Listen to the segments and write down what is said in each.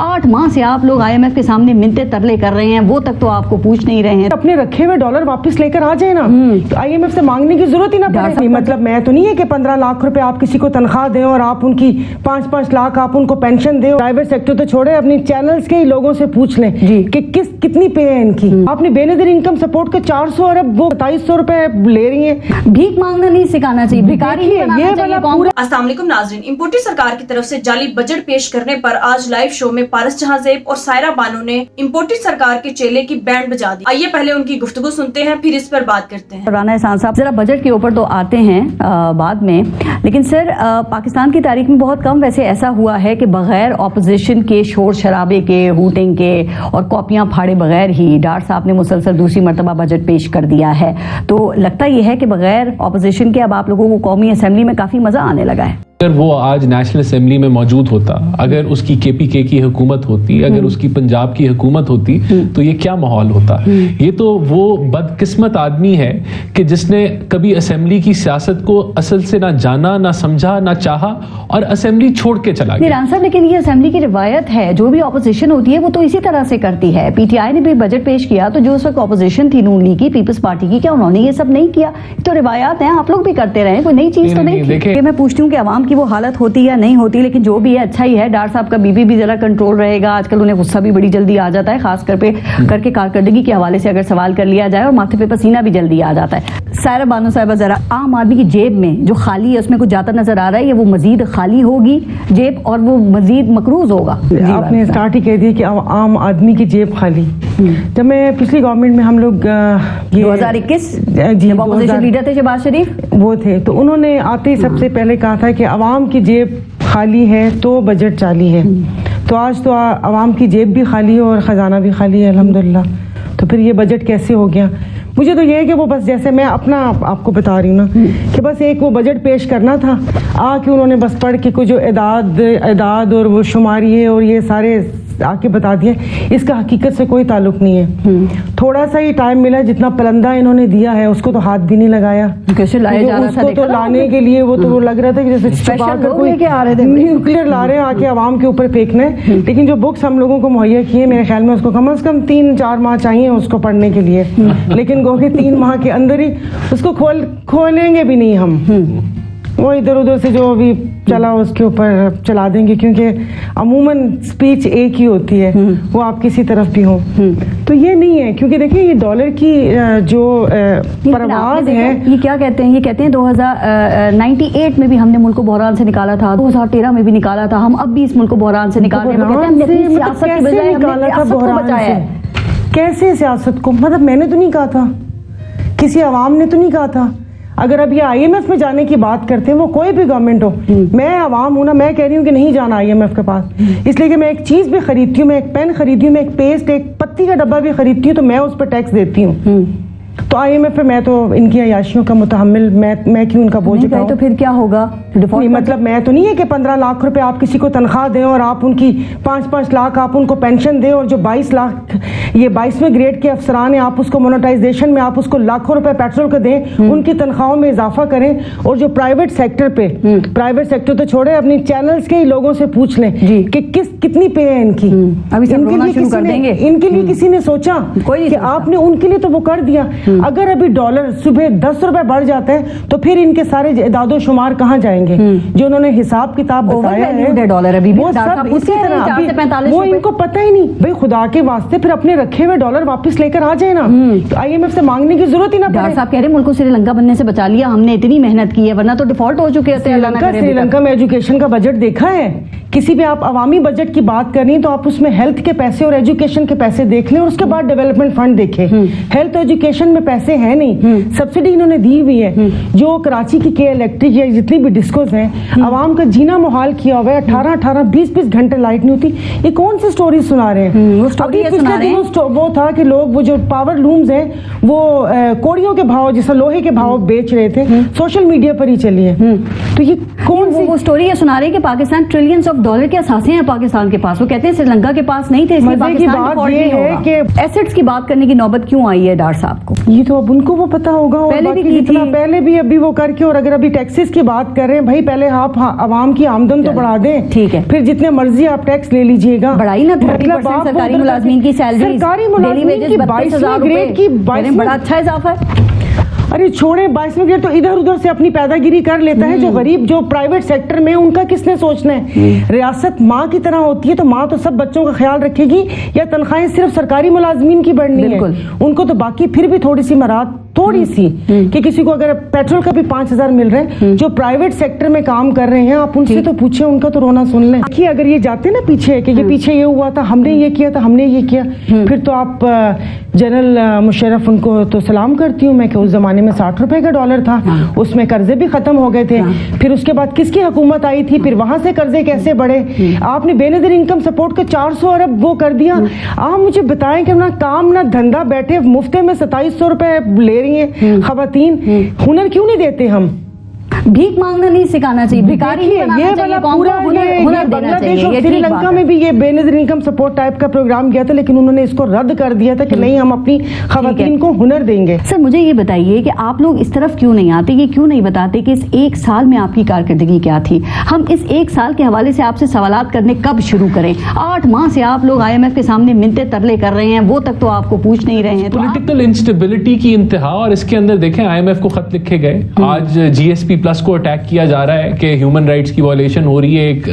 8 माह से आप लोग IMF के सामने मिन्नतें तरले कर रहे हैं, वो तक तो आपको पूछ नहीं रहे हैं। अपने रखे हुए डॉलर वापस लेकर आ जाए ना, तो IMF से मांगने की जरूरत ही ना पड़े। मतलब मैं तो नहीं है कि 15 लाख रुपए आप किसी को तनख्वाह दें और आप उनकी 5-5 लाख आप उनको पेंशन दें। प्राइवेट सेक्टर तो छोड़े, अपनी चैनल्स के ही लोगों से पूछ लें कि कितनी पे है इनकी। आपने बेनजीर इनकम सपोर्ट के 400 अरब वो 2700 रुपए ले रही है। भीख मांगना नहीं सिखाना चाहिए, भिखारी नहीं बनाना चाहिए। अस्सलाम वालेकुम नाज़रीन, इम्पोर्टेड सरकार की तरफ से जाली बजट पेश करने पर आज लाइव शो में पारस जहां ज़ेब और सायरा बानो ने इम्पोर्टेड सरकार के चेले की बैंड बजा दी। आइए पहले उनकी गुफ्तगू सुनते हैं, फिर इस पर बात करते हैं। राना एहसान साहब, जरा बजट के ऊपर तो आते हैं बाद में, लेकिन सर पाकिस्तान की तारीख में बहुत कम वैसे ऐसा हुआ है कि बगैर ऑपोजिशन के, शोर शराबे के, हूटिंग के और कॉपियां फाड़े बगैर ही डार साहब ने मुसलसल दूसरी मरतबा बजट पेश कर दिया है। तो लगता यह है कि बगैर ऑपोजिशन के अब आप लोगों को कौमी असेंबली में काफी मजा आने लगा है। अगर वो आज नेशनल असेंबली में मौजूद होता, अगर उसकी KPK की हुकूमत होती, अगर उसकी पंजाब की हुकूमत होती, तो ये क्या माहौल होता। ये तो वो बदकिस्मत आदमी है कि जिसने कभी असेंबली की सियासत को असल से ना जाना, ना समझा, ना चाहा और असेंबली छोड़ के चला गया। राना साहब, लेकिन ये असेंबली की रिवायत है, जो भी ऑपोजिशन होती है वो तो इसी तरह से करती है। PTI ने भी बजट पेश किया तो जो उस वक्त ऑपोजिशन थी नून लीग की, पीपल्स पार्टी की, क्या उन्होंने ये सब नहीं किया? तो रिवायात है, आप लोग भी करते रहे, कोई नई चीज तो नहीं। मैं पूछती हूँ कि आवाम की वो हालत होती या नहीं होती, लेकिन जो भी है अच्छा ही है। डार साहब का बीबी भी जरा कंट्रोल रहेगा। आजकल उन्हें गुस्सा भी बड़ी जल्दी आ जाता है, खास करके कारकर्दगी के हवाले से अगर सवाल कर लिया जाए, और माथे पे पसीना भी जल्दी आ जाता है। सायरा बानो साहिबा, जरा आम आदमी की जेब में जो खाली है उसमें कुछ जाता नजर आ रहा है, या वो मजीद खाली होगी जेब और वो मजीद मकरूज होगा? आपने स्टार्ट ही कह दिया कि आम आदमी की जेब खाली। जब मैं पिछली गवर्नमेंट में हम लोग 2021 जब ऑपोजिशन लीडर थे शहबाज शरीफ, वो थे, तो उन्होंने आते ही सबसे पहले कहा था कि अवाम की जेब खाली है तो बजट चाली है। तो आज तो अवाम की जेब भी खाली है और खजाना भी खाली है अल्हम्दुलिल्लाह। तो फिर ये बजट कैसे हो गया? मुझे तो ये है कि वो बस जैसे मैं अपना आपको बता रही हूँ ना कि बस एक वो बजट पेश करना था, आके उन्होंने बस पढ़ के कुछ जो एदाद और वो शुमारी है और ये सारे आके बता दिए। इसका हकीकत से कोई ताल्लुक नहीं है। थोड़ा सा ही टाइम मिला, जितना पलंदा इन्होंने दिया है उसको तो हाथ भी नहीं लगाया। कैसे लाया जा रहा था? उसको तो लाने के लिए वो तो वो लग रहा था कि जैसे कोई न्यूक्लियर ला रहे हैं आके आवाम के ऊपर फेंकना है। लेकिन जो बुक्स हम लोगों को मुहैया किए, मेरे ख्याल में उसको कम से कम 3-4 माह चाहिए उसको पढ़ने के लिए। लेकिन गो के 3 माह के अंदर ही उसको खोलेंगे भी नहीं हम। वो इधर उधर से जो भी चला उसके ऊपर चला देंगे, क्योंकि अमूमन स्पीच एक ही होती है, वो आप किसी तरफ भी हो। तो ये नहीं है, क्योंकि देखिए ये डॉलर की जो परवाज है, ये क्या कहते हैं, ये कहते हैं 2098 में भी हमने मुल्क को बहरान से निकाला था, 2013 में भी निकाला था, हम अब भी इस मुल्क को बहरान से निकाल रहे हैं। कैसे सियासत को? मतलब मैंने तो नहीं कहा था, किसी अवाम ने तो नहीं कहा था। अगर अब ये IMF में जाने की बात करते हैं, वो कोई भी गवर्नमेंट हो, मैं आवाम हूं ना, मैं कह रही हूँ कि नहीं जाना IMF के पास। इसलिए कि मैं एक चीज भी खरीदती हूँ, मैं एक पेन खरीदती हूँ, मैं एक पेस्ट, एक पत्ती का डब्बा भी खरीदती हूँ, तो मैं उस पर टैक्स देती हूँ। तो IMF पे मैं तो इनकी अयाशियों का मुतहम्मिल, मैं क्यों उनका बोझ उठाऊं? तो फिर क्या होगा? नहीं, मतलब मैं तो नहीं है कि 15 लाख रुपए आप किसी को तनख्वाह दें और आप उनकी 5-5 लाख आप उनको पेंशन दें, और जो 22 लाख ये 22वें ग्रेड के अफसरान हैं, आप उसको मोनेटाइजेशन में आप उसको लाखों रुपए पेट्रोल को दें, उनकी तनख्वाहों में इजाफा करें। और जो प्राइवेट सेक्टर पे, प्राइवेट सेक्टर तो छोड़े, अपनी चैनल्स के ही लोगों से पूछ लें कि कितनी पे है इनकी। इनके लिए किसी ने सोचा कि आपने उनके लिए तो वो कर दिया। अगर अभी डॉलर सुबह 10 रुपए बढ़ जाते हैं तो फिर इनके सारे इदादो शुमार कहाँ जाएंगे? जो उन्होंने हिसाब किताब बताया है डॉलर अभी वो सब इसी तरह, वो इनको पता ही नहीं। भाई खुदा के वास्ते फिर अपने रखे हुए डॉलर वापस लेकर आ जाए ना, तो IMF से मांगने की जरूरत ही ना पड़े। साहब कह रहे मुल्क को श्रीलंका बनने से बचा लिया हमने, इतनी मेहनत की है, वरना तो डिफॉल्ट हो चुके थे। श्रीलंका में एजुकेशन का बजट देखा है? किसी भी आप अवामी बजट की बात करनी तो आप उसमें हेल्थ के पैसे और एजुकेशन के पैसे देख लें, और उसके बाद डेवलपमेंट फंड देखें। हेल्थ एजुकेशन में पैसे हैं नहीं, सब्सिडी इन्होंने दी हुई है। जो कराची की के इलेक्ट्रिक या जितनी भी डिस्कोज हैं, आवाम का जीना मुहाल किया हुआ है। 18-18, 20-20 घंटे लाइट नहीं होती। ये कौन सी स्टोरी सुना रहे हैं? अभी पिछले दिनों वो था कि लोग वो जो पावर लूम्स हैं वो कोड़ियों के भाव, जैसे लोहे के भाव बेच रहे थे, सोशल मीडिया पर ही चली है। तो ये कौन सी वो स्टोरी ये सुना रहे हैं कि पाकिस्तान ट्रिलियंस ऑफ डॉलर के असासे हैं पाकिस्तान के पास, वो कहते हैं श्रीलंका के पास नहीं थे, इसलिए मजे की पाकिस्तान बात डिफॉल्ट ये नहीं है होगा। कि एसेट्स की बात करने की नौबत क्यों आई है डार साहब को? ये तो अब उनको वो पता होगा, और पहले भी बाकी की जितना थी। पहले भी अभी वो करके, और अगर अभी टैक्सेस की बात कर रहे हैं भाई, पहले आप आवाम की आमदन तो बढ़ा दें, ठीक है। फिर जितने मर्जी आप टैक्स ले लीजिएगा, बढ़ाई ना 30% आप सरकारी वो मुलाजमीन की सैलरी, सरकारी डेली मुलाजमीन वेजेस की 32,000 ग्रेड की रुपए, बड़ा अच्छा इजाफा है। अरे छोड़े 22वें ग्रेड तो इधर उधर से अपनी पैदागिरी कर लेता है, जो गरीब जो प्राइवेट सेक्टर में, उनका किसने सोचना है? रियासत माँ की तरह होती है, तो माँ तो सब बच्चों का ख्याल रखेगी, या तनख्वाहें सिर्फ सरकारी मुलाजमीन की बढ़नी है? उनको तो बाकी फिर भी थोड़ी सी मराद, थोड़ी सी, कि किसी को अगर पेट्रोल का भी 5,000 मिल रहे हैं, जो प्राइवेट सेक्टर में काम कर रहे हैं, आप उनसे तो पूछे, उनका तो रोना सुन लें। देखिए अगर ये जाते ना पीछे कि ये पीछे ये हुआ था, हमने ये किया था, हमने ये किया, फिर तो आप जनरल मुशर्रफ, उनको तो सलाम करती हूँ मैं कि उस जमाने में 60 रुपए का डॉलर था, उसमें कर्जे भी खत्म हो गए थे, फिर उसके बाद किसकी हुकूमत आई थी, फिर वहां से कर्जे कैसे बढ़े, आपने बेनजीर इनकम सपोर्ट का 400 अरब वो कर दिया। आप मुझे बताएं कि ना काम ना धंधा, बैठे मुफ्ते में 2700 रुपए ले रही हैं खवातीन, हुनर क्यों नहीं देते हम? भीख मांगना नहीं सिखाना चाहिए, भिखारी नहीं बनाना ये चाहिए, वाला कौम पूरा को हुनर देना बांग्लादेश चाहिए, और ये ठीक श्रीलंका बात में है। भी ये बेनजीर इनकम सपोर्ट टाइप का प्रोग्राम किया था, लेकिन उन्होंने इसको रद्द कर दिया था कि नहीं, हम अपनी खवातीन को हुनर देंगे। सर मुझे ये बताइए कि आप लोग इस तरफ क्यों नहीं आते, ये क्यों नहीं बताते कि इस एक साल में आपकी कारकर्दगी क्या थी? हम इस एक साल के हवाले से आपसे सवालात करने कब शुरू करें? 8 माह से आप लोग IMF के सामने मिन्नते तरले कर रहे हैं, वो तक तो आपको पूछ नहीं रहे हैं। तो पॉलिटिकल इंस्टेबिलिटी की इंतहा, और इसके अंदर देखें IMF को खत लिखे गए, आज GSP प्लस को अटैक किया जा रहा है कि ह्यूमन राइट्स की वॉयलेशन हो रही है, एक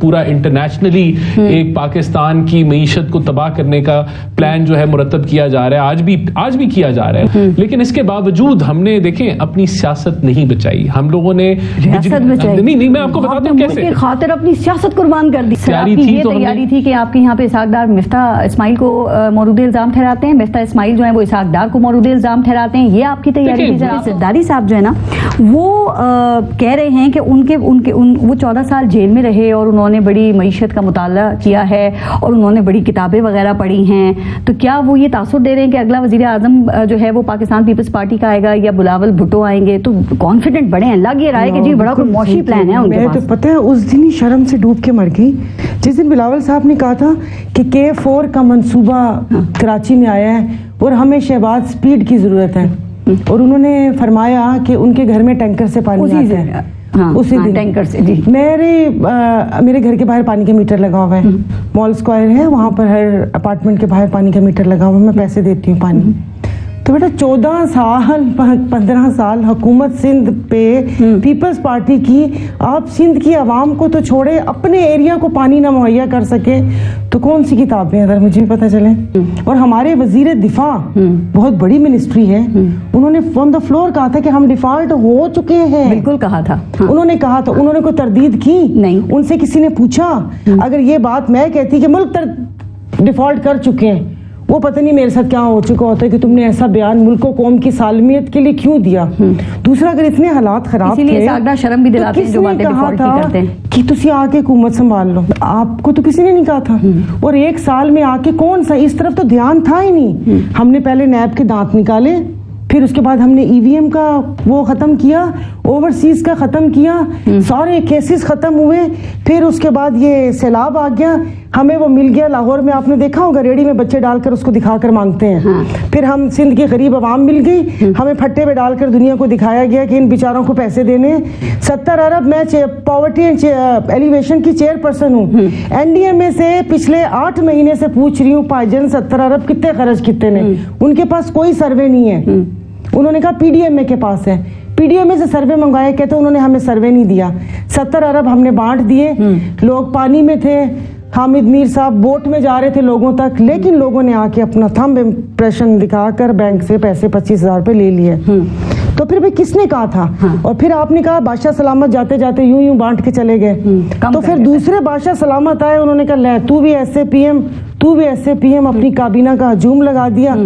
पूरा इंटरनेशनली एक पाकिस्तान की मईशत को तबाह करने का प्लान जो है मुरतब किया जा रहा है, आज भी किया जा रहा है। लेकिन इसके बावजूद हमने देखें अपनी सियासत नहीं बचाई, हम लोगों ने नहीं, मैं आपको बताता हूं कैसे खातिर अपनी सियासत कुर्बान कर दी। तैयारी थी, ये तो तैयारी थी कि आपके यहाँ पे इसाक डार मिफ्ता इस्माइल को मौरूद इल्जाम ठहराते हैं, मिफ्ता इस्माइल जो है वो इसाक डार को मौरूद इल्जाम ठहराते हैं, ये आपकी तैयारी थी। जरदारी साहब जो है ना वो कह रहे हैं कि वो 14 साल जेल में रहे और उन्होंने बड़ी मईशत का मुताला किया है और उन्होंने बड़ी किताबें वगैरह पढ़ी हैं, तो क्या वो ये तासुर दे रहे हैं कि अगला वजीर आजम जो है वो पाकिस्तान पीपल्स पार्टी का आएगा या बिलावल भुट्टो आएंगे? तो कॉन्फिडेंट बड़े हैं, लग ये रहा है कि जी बड़ा कोई मौशी प्लान है उनके मैं पास। तो पता है उस दिन ही शर्म से डूब के मर गई जिस दिन बिलावल साहब ने कहा था कि K4 का मंसूबा कराची में आया है और हमें शहबाज स्पीड की जरूरत है, और उन्होंने फरमाया कि उनके घर में टैंकर से पानी आता है। उसी दिन टैंकर से जी मेरे घर के बाहर पानी का मीटर लगा हुआ है, मॉल स्क्वायर है, वहां पर हर अपार्टमेंट के बाहर पानी का मीटर लगा हुआ है, मैं पैसे देती हूँ पानी। तो बेटा 14 साल 15 साल हुकूमत सिंध पे पीपल्स पार्टी की, आप सिंध की आवाम को तो छोड़े, अपने एरिया को पानी ना मुहैया कर सके तो कौन सी किताबें अगर मुझे भी पता चले। और हमारे वजीर दिफा, बहुत बड़ी मिनिस्ट्री है, उन्होंने ऑन द फ्लोर कहा था कि हम डिफॉल्ट हो चुके हैं। बिल्कुल कहा था। उन्होंने कहा था, उन्होंने कोई तरदीद की नहीं, उनसे किसी ने पूछा? अगर ये बात मैं कहती कि मुल्क डिफॉल्ट कर चुके हैं, वो पता नहीं मेरे साथ क्या हो चुका होता है कि तुमने ऐसा बयान मुल्क को कौम की सालमियत के लिए क्यों दिया। दूसरा, अगर इतने हालात खराब थे शर्म भी दिलाते हैं जो बातें डिफॉल्ट नहीं करते हैं कि तुसी आके हुकूमत संभाल लो, आपको तो किसी ने नहीं कहा था। और एक साल में आके कौन सा, इस तरफ तो ध्यान था ही नहीं। हमने पहले नैब के दांत निकाले, फिर उसके बाद हमने EVM का वो खत्म किया, ओवरसीज का खत्म किया, सारे केसेस खत्म हुए, फिर उसके बाद ये सैलाब आ गया, हमें वो मिल गया लाहौर में, आपने देखा होगा रेडी में बच्चे डालकर उसको दिखाकर मांगते हैं। फिर हम सिंध की गरीब आवाम मिल गई, हमें फट्टे में डालकर दुनिया को दिखाया गया कि इन बेचारों को पैसे देने। 70 अरब, मैं पॉवर्टी एलिवेशन की चेयरपर्सन हूँ, NDMA से पिछले 8 महीने से पूछ रही हूँ भाईजान 70 अरब कितने खर्च कितने ने, उनके पास कोई सर्वे नहीं है। उन्होंने कहा PDMA के पास है, PDMA से सर्वे मंगवाया, कहते उन्होंने हमें सर्वे नहीं दिया। 70 अरब हमने बांट दिए, लोग पानी में थे, हामिद मीर साहब बोट में जा रहे थे लोगों तक, लेकिन लोगों ने आके अपना थंब इम्प्रेशन दिखाकर बैंक से पैसे 25,000 रुपए ले लिए। तो फिर भाई किसने कहा था? और फिर आपने कहा बादशाह सलामत जाते जाते यूं बांट के चले गए। तो फिर दूसरे बादशाह सलामत आए, उन्होंने कहा ले तू भी ऐसे PM, अपनी काबीना का हजूम लगा दिया।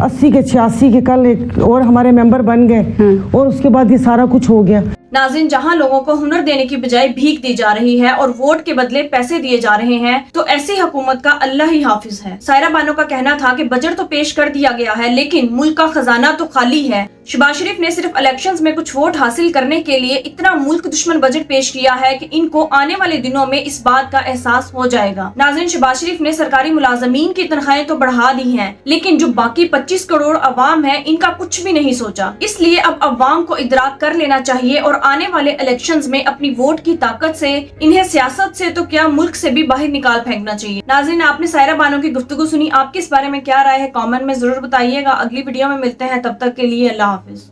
80 के 86 के कल एक और हमारे मेंबर बन गए, और उसके बाद ये सारा कुछ हो गया। नाज़रीन, जहां लोगों को हुनर देने की बजाय भीख दी जा रही है और वोट के बदले पैसे दिए जा रहे हैं, तो ऐसी हुकूमत का अल्लाह ही हाफिज है। सायरा बानो का कहना था कि बजट तो पेश कर दिया गया है, लेकिन मुल्क का खजाना तो खाली है। शहबाज शरीफ ने सिर्फ इलेक्शंस में कुछ वोट हासिल करने के लिए इतना मुल्क दुश्मन बजट पेश किया है कि इनको आने वाले दिनों में इस बात का एहसास हो जाएगा। नाज़रीन, शहबाज शरीफ ने सरकारी मुलाजमीन की तनख्वाहें तो बढ़ा दी हैं, लेकिन जो बाकी 25 करोड़ अवाम है इनका कुछ भी नहीं सोचा। इसलिए अब अवाम को इदराक कर लेना चाहिए और आने वाले इलेक्शंस में अपनी वोट की ताकत से इन्हें सियासत से तो क्या मुल्क से भी बाहर निकाल फेंकना चाहिए। नाज़रीन, आपने सायरा बानो की गुफ्तगू सुनी, आपकी इस बारे में क्या राय है कमेंट में जरूर बताइएगा। अगली वीडियो में मिलते हैं, तब तक के लिए अल्लाह हाफिज।